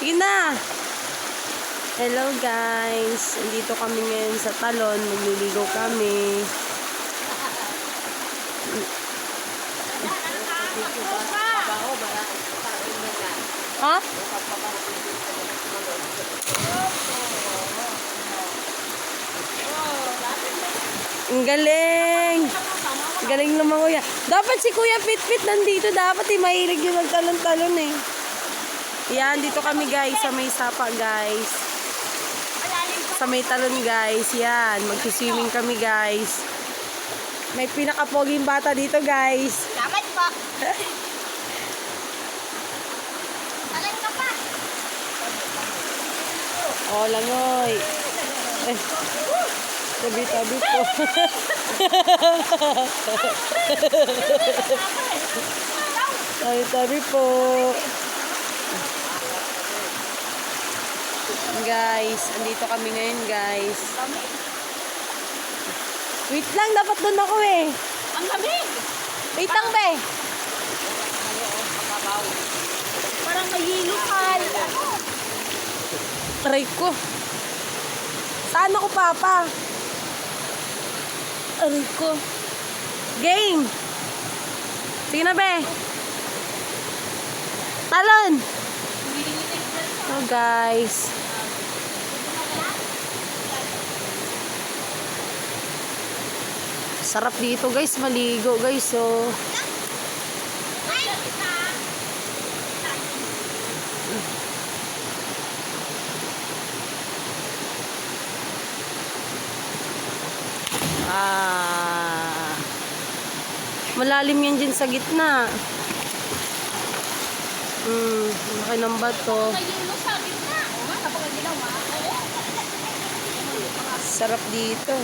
Sige na. Hello guys. Nandito kami ngayon sa talon. Magliligo kami. Ha? Ang galing. Galing naman kuya. Dapat si Kuya Pitpit nandito. Dapat mahilig yung magtalon-talon eh. Yan, dito kami guys. Sa may sapa guys. Sa may talon guys. Yan, magsiswimming kami guys. May pinakapoging bata dito guys. Dapat po. Alay ka pa. Oh, langoy. Eh. Tabi-tabi po. Tabi-tabi po. Guys, andito kami ngayon guys. Wait lang, dapat doon ako eh. Ang lamig. Wait lang be. Parang mahilukal. Try ko. Saan ako papa? Aray ko. Game. Sige na be. Talon. Oh guys. Sarap dito guys, maligo guys oh. Malalim yan dyan sa gitna. Laki ng bato. Sarap dito.